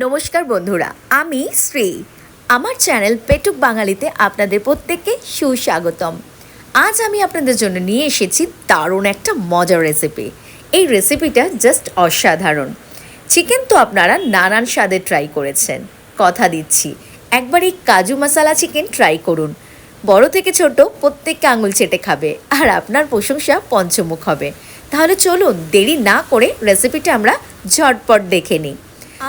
নমস্কার বন্ধুরা, আমি শ্রী। আমার চ্যানেল পেটুক বাঙালিতে আপনাদের প্রত্যেককে সুস্বাগতম। আজ আমি আপনাদের জন্য নিয়ে এসেছি দারুণ একটা মজার রেসিপি। এই রেসিপিটা জাস্ট অসাধারণ। চিকেন তো আপনারা নানান স্বাদে ট্রাই করেছেন, কথা দিচ্ছি একবার এই কাজু মশলা চিকেন ট্রাই করুন। বড় থেকে ছোট প্রত্যেককে আঙুল চেটে খাবে আর আপনার প্রশংসা পঞ্চমুখ হবে। তাহলে চলুন দেরি না করে রেসিপিটা আমরা ঝটপট দেখে নিই।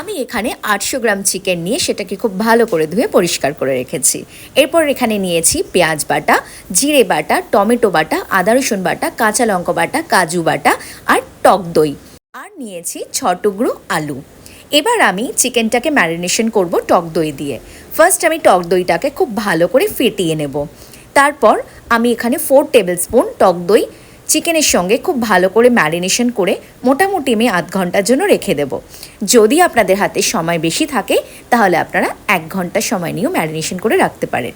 আমি এখানে 800 গ্রাম চিকেন নিয়ে সেটাকে খুব ভালো করে ধুয়ে পরিষ্কার করে রেখেছি। এরপর এখানে নিয়েছি পেঁয়াজ বাটা, জিরে বাটা, টমেটো বাটা, আদা রসুন বাটা, কাঁচা লঙ্কা বাটা, কাজু বাটা আর টক দই, আর নিয়েছি 6 টুকরো আলু। এবার আমি চিকেনটাকে ম্যারিনেশন করব টক দই দিয়ে। ফার্স্ট আমি টক দইটাকে খুব ভালো করে ফেটিয়ে নেব। তারপর আমি এখানে 4 টেবিল স্পুন টক দই চিকেনের সঙ্গে খুব ভালো করে ম্যারিনেশন করে মোটামুটি আমি আধ ঘন্টার জন্য রেখে দেব। যদি আপনাদের হাতে সময় বেশি থাকে তাহলে আপনারা 1 ঘন্টা সময় নিয়েও ম্যারিনেশন করে রাখতে পারেন।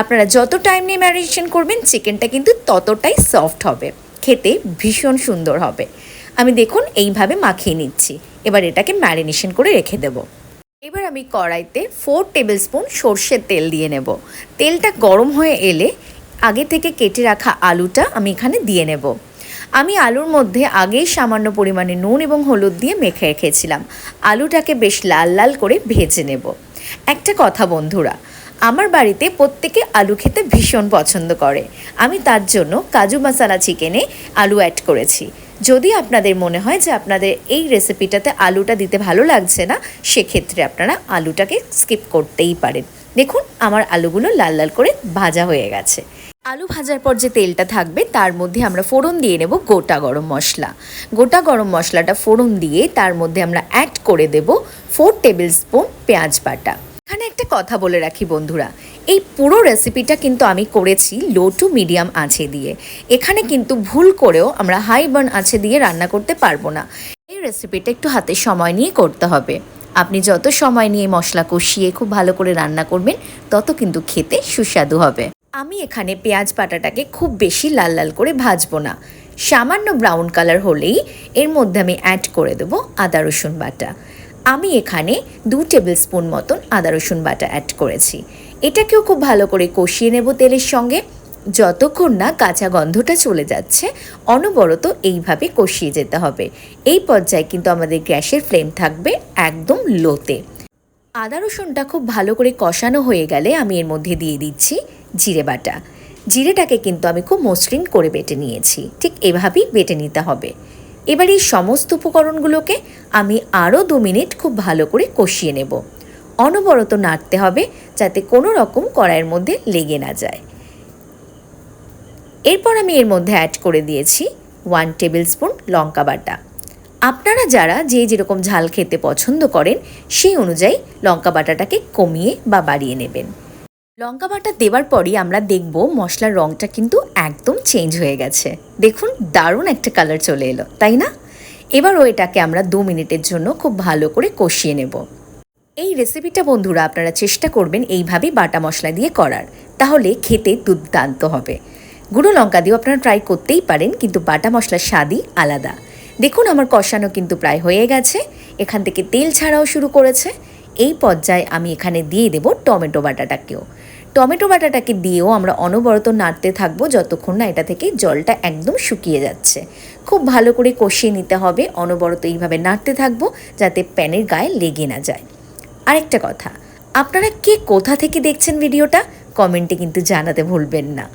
আপনারা যত টাইম নিয়ে ম্যারিনেশন করবেন চিকেনটা কিন্তু ততটাই সফট হবে, খেতে ভীষণ সুন্দর হবে। আমি দেখুন এইভাবে মাখিয়ে নিচ্ছি। এবার এটাকে ম্যারিনেশন করে রেখে দেব। এবার আমি কড়াইতে 4 টেবিল স্পুন সর্ষের তেল দিয়ে নেব। তেলটা গরম হয়ে এলে আগে থেকে কেটে রাখা আলুটা আমি এখানে দিয়ে নেব। আমি আলুর মধ্যে আগেই সামান্য পরিমাণে নুন এবং হলুদ দিয়ে মেখে রেখেছিলাম। আলুটাকে বেশ লাল লাল করে ভেজে নেব। একটা কথা বন্ধুরা, আমার বাড়িতে প্রত্যেকে আলু খেতে ভীষণ পছন্দ করে। আমি তার জন্য কাজু মশলা চিকেনে আলু অ্যাড করেছি। যদি আপনাদের মনে হয় যে আপনাদের এই রেসিপিটাতে আলুটা দিতে ভালো লাগছে না, সেক্ষেত্রে আপনারা আলুটাকে স্কিপ করতেই পারেন। দেখুন আমার আলুগুলো লাল লাল করে ভাজা হয়ে গেছে। আলু ভাজার পর যে তেলটা থাকবে তার মধ্যে আমরা ফোড়ন দিয়ে নেব গোটা গরম মশলা। গোটা গরম মশলাটা ফোড়ন দিয়ে তার মধ্যে আমরা অ্যাড করে দেব 4 টেবিল স্পুন পেঁয়াজ বাটা। এখানে একটা কথা বলে রাখি বন্ধুরা, এই পুরো রেসিপিটা কিন্তু আমি করেছি লো টু মিডিয়াম আঁচে দিয়ে। এখানে কিন্তু ভুল করেও আমরা হাই বার্ন আঁচে দিয়ে রান্না করতে পারবো না। এই রেসিপিটা একটু হাতে সময় নিয়ে করতে হবে। আপনি যত সময় নিয়ে মশলা কষিয়ে খুব ভালো করে রান্না করবেন তত কিন্তু খেতে সুস্বাদু হবে। আমি এখানে পেঁয়াজ বাটাটাকে খুব বেশি লাল লাল করে ভাজবো না, সামান্য ব্রাউন কালার হলেই এর মধ্যে আমি অ্যাড করে দেবো আদা রসুন বাটা। আমি এখানে 2 টেবিল স্পুন মতন আদা রসুন বাটা অ্যাড করেছি। এটাকেও খুব ভালো করে কষিয়ে নেব তেলের সঙ্গে, যতক্ষণ না কাঁচা গন্ধটা চলে যাচ্ছে। অনবরত এইভাবে কষিয়ে যেতে হবে। এই পর্যায়ে কিন্তু আমাদের গ্যাসের ফ্লেম থাকবে একদম লোতে। আদা রসুনটা খুব ভালো করে কষানো হয়ে গেলে আমি এর মধ্যে দিয়ে দিচ্ছি জিরে বাটা। জিরেটাকে কিন্তু আমি খুব মসৃণ করে বেটে নিয়েছি, ঠিক এভাবেই বেটে নিতে হবে। এবার এই সমস্ত উপকরণগুলোকে আমি আরও 2 মিনিট খুব ভালো করে কষিয়ে নেব। অনবরত নাড়তে হবে যাতে কোনো রকম কড়াইয়ের মধ্যে লেগে না যায়। এরপর আমি এর মধ্যে অ্যাড করে দিয়েছি 1 টেবিল স্পুন লঙ্কা বাটা। আপনারা যারা যে যেরকম ঝাল খেতে পছন্দ করেন সেই অনুযায়ী লঙ্কা বাটাটাকে কমিয়ে বা বাড়িয়ে নেবেন। লঙ্কা বাটা দেওয়ার পরই আমরা দেখব মশলার রঙটা কিন্তু একদম চেঞ্জ হয়ে গেছে। দেখুন দারুণ একটা কালার চলে এলো, তাই না? এবারও এটাকে আমরা 2 মিনিটের জন্য খুব ভালো করে কষিয়ে নেব। এই রেসিপিটা বন্ধুরা আপনারা চেষ্টা করবেন এইভাবেই বাটা মশলা দিয়ে করার, তাহলে খেতে দুর্দান্ত হবে। গুঁড়ো লঙ্কা দিয়েও আপনারা ট্রাই করতেই পারেন, কিন্তু বাটা মশলার স্বাদই আলাদা। দেখুন আমার কষানো কিন্তু প্রায় হয়ে গেছে, এখান থেকে তেল ছাড়াও শুরু করেছে। এই পর্যায়ে আমি এখানে দিয়ে দেব টমেটো বাটাটাকেও। টমেটো বাটাটাকে দিয়েও আমরা অনবরত নাড়তে থাকবো যতক্ষণ না এটা থেকে জলটা একদম শুকিয়ে যাচ্ছে। খুব ভালো করে কষিয়ে নিতে হবে, অনবরত এইভাবে নাড়তে থাকবো যাতে প্যানের গায়ে লেগে না যায়। আরেকটা কথা, আপনারা কে কোথা থেকে দেখছেন ভিডিওটা কমেন্টে কিন্তু জানাতে ভুলবেন না।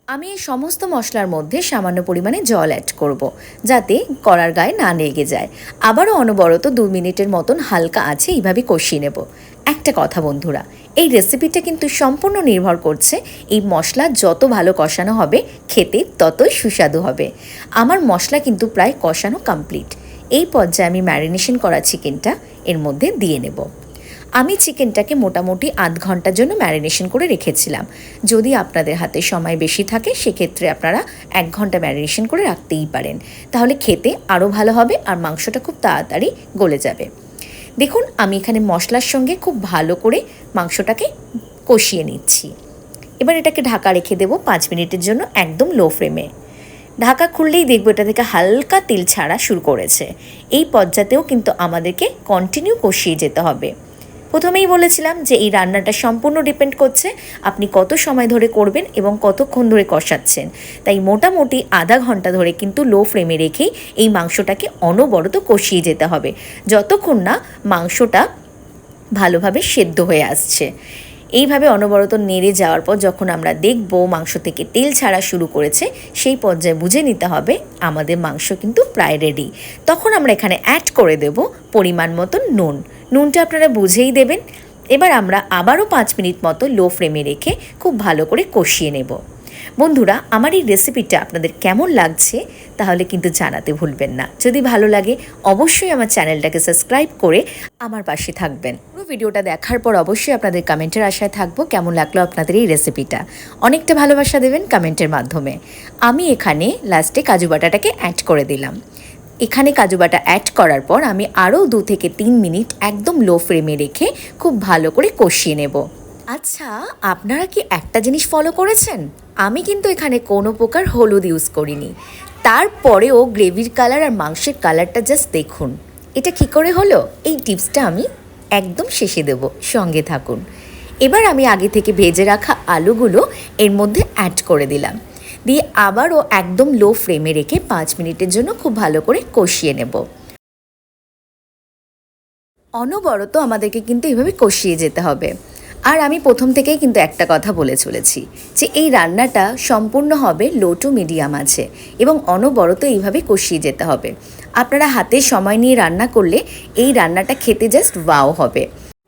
আমি এই সমস্ত মশলার মধ্যে সামান্য পরিমাণে জল অ্যাড করব, যাতে কড়ার গায়ে না লেগে যায়। আবারও অনবরত 2 মিনিটের মতন হালকা আছে এইভাবে কষিয়ে নেব। একটা কথা বন্ধুরা, এই রেসিপিটা কিন্তু সম্পূর্ণ নির্ভর করছে এই মশলা যত ভালো কষানো হবে খেতে ততই সুস্বাদু হবে। আমার মশলা কিন্তু প্রায় কষানো কমপ্লিট। এই পর্যায়ে আমি ম্যারিনেশন করা চিকেনটা এর মধ্যে দিয়ে নেব। আমি চিকেনটাকে মোটামুটি আধ ঘন্টার জন্য ম্যারিনেশন করে রেখেছিলাম। যদি আপনাদের হাতে সময় বেশি থাকে সেক্ষেত্রে আপনারা 1 ঘন্টা ম্যারিনেশন করে রাখতেই পারেন, তাহলে খেতে আরও ভালো হবে আর মাংসটা খুব তাড়াতাড়ি গলে যাবে। দেখুন আমি এখানে মশলার সঙ্গে খুব ভালো করে মাংসটাকে কষিয়ে নিচ্ছি। এবার এটাকে ঢাকা রেখে দেব 5 মিনিটের জন্য একদম লো ফ্লেমে। ঢাকা খুললেই দেখবো এটা থেকে হালকা তেল ছাড়া শুরু করেছে। এই পর্যাতেও কিন্তু আমাদেরকে কন্টিনিউ কষিয়ে যেতে হবে। প্রথমেই বলেছিলাম যে এই রান্নাটা সম্পূর্ণ ডিপেন্ড করছে আপনি কত সময় ধরে করবেন এবং কতক্ষণ ধরে কষাচ্ছেন। তাই মোটামুটি আধা ঘন্টা ধরে কিন্তু লো ফ্লেমে রেখেই এই মাংসটাকে অনবরত কষিয়ে যেতে হবে, যতক্ষণ না মাংসটা ভালোভাবে সেদ্ধ হয়ে আসছে। এইভাবে অনবরত নেড়ে যাওয়ার পর যখন আমরা দেখব মাংস থেকে তেল ছাড়া শুরু করেছে, সেই পর্যায়ে বুঝে নিতে হবে আমাদের মাংস কিন্তু প্রায় রেডি। তখন আমরা এখানে অ্যাড করে দেব পরিমাণ মতো নুন। নুনটা আপনারা বুঝেই দেবেন। এবার আমরা আবারও 5 মিনিট মতো লো ফ্লেমে রেখে খুব ভালো করে কষিয়ে নেব। বন্ধুরা, আমার এই রেসিপিটা আপনাদের কেমন লাগছে তাহলে কিন্তু জানাতে ভুলবেন না। যদি ভালো লাগে অবশ্যই আমার চ্যানেলটাকে সাবস্ক্রাইব করে আমার পাশে থাকবেন। পুরো ভিডিওটা দেখার পর অবশ্যই আপনাদের কমেন্টের আশায় থাকবো কেমন লাগলো আপনাদের এই রেসিপিটা। অনেকটা ভালোবাসা দেবেন কমেন্টের মাধ্যমে। আমি এখানে লাস্টে কাজু বাটাটাকে অ্যাড করে দিলাম। এখানে কাজু বাটা অ্যাড করার পর আমি আরও 2 থেকে 3 মিনিট একদম লো ফ্লেমে রেখে খুব ভালো করে কষিয়ে নেব। আচ্ছা, আপনারা কি একটা জিনিস ফলো করেছেন? আমি কিন্তু এখানে কোনো প্রকার হলুদ ইউজ করিনি। তারপরেও গ্রেভির কালার আর মাংসের কালারটা জাস্ট দেখুন। এটা কী করে হলো? এই টিপসটা আমি একদম শেষে দেব, সঙ্গে থাকুন। এবার আমি আগে থেকে ভেজে রাখা আলুগুলো এর মধ্যে অ্যাড করে দিলাম, দিয়ে আবারও একদম লো ফ্লেমে রেখে 5 মিনিটের জন্য খুব ভালো করে কষিয়ে নেব। অনবরত আমাদেরকে কিন্তু এভাবে কষিয়ে যেতে হবে। আর আমি প্রথম থেকেই কিন্তু একটা কথা বলে চলেছি যে এই রান্নাটা সম্পূর্ণ হবে লো টু মিডিয়াম আছে এবং অনবরত এইভাবে কষিয়ে যেতে হবে। আপনারা হাতে সময় নিয়ে রান্না করলে এই রান্নাটা খেতে জাস্ট ওয়াও হবে।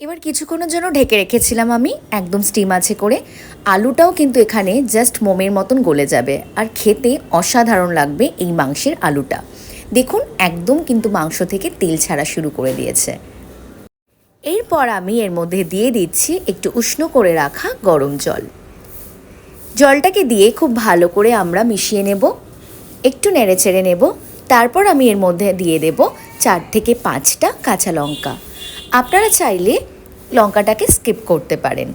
এবার কিছুক্ষণের জন্য ঢেকে রেখেছিলাম আমি একদম স্টিম আছে করে। আলুটাও কিন্তু এখানে জাস্ট মোমের মতন গলে যাবে আর খেতে অসাধারণ লাগবে এই মাংসের আলুটা। দেখুন একদম কিন্তু মাংস থেকে তেল ছাড়া শুরু করে দিয়েছে। এরপর আমি এর মধ্যে দিয়ে দিচ্ছি একটু উষ্ণ করে রাখা গরম জল। জলটাকে দিয়ে খুব ভালো করে আমরা মিশিয়ে নেব, একটু নেড়ে চেড়ে নেব। তারপর আমি এর মধ্যে দিয়ে দেব 4 থেকে 5টা কাঁচা লঙ্কা। আপনারা চাইলে লঙ্কাটাকে স্কিপ করতে পারেন।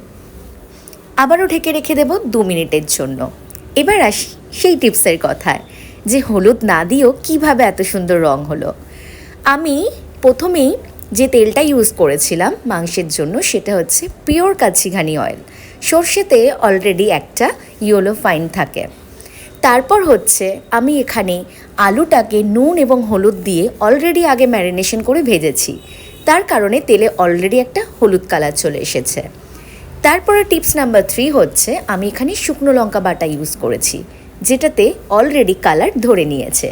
আবারও ঢেকে রেখে দেব 2 মিনিটের জন্য। এবার আসি সেই টিপসের কথায় যে হলুদ না দিয়েও কিভাবে এত সুন্দর রং হলো। আমি প্রথমেই যে তেলটা ইউজ করেছিলাম মাংসের জন্য সেটা হচ্ছে পিওর কাচ্চি ঘানি অয়েল। সর্ষেতে অলরেডি একটা ইয়েলো ফাইন থাকে। তারপর হচ্ছে আমি এখানে আলুটাকে নুন এবং হলুদ দিয়ে অলরেডি আগে ম্যারিনেশন করে ভেজেছি, তার কারণে তেলে অলরেডি একটা হলুদ কালার চলে এসেছে। তারপরে টিপস নাম্বার 3 হচ্ছে আমি এখানে শুকনো লঙ্কা বাটা ইউজ করেছি, যেটাতে অলরেডি কালার ধরে নিয়েছে।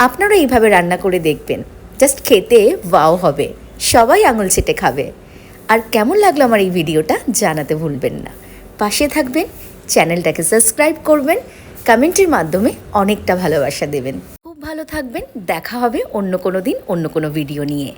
আপনারা এইভাবে রান্না করে দেখবেন, জাস্ট খেতে ওয়াও হবে, সবাই আঙুল চেটে খাবে। আর কেমন লাগলো আমার এই ভিডিওটা জানাতে ভুলবেন না। পাশে থাকবেন, চ্যানেলটাকে সাবস্ক্রাইব করবেন, কমেন্টের মাধ্যমে অনেকটা ভালোবাসা দেবেন। খুব ভালো থাকবেন। দেখা হবে অন্য কোনো দিন অন্য কোনো ভিডিও নিয়ে।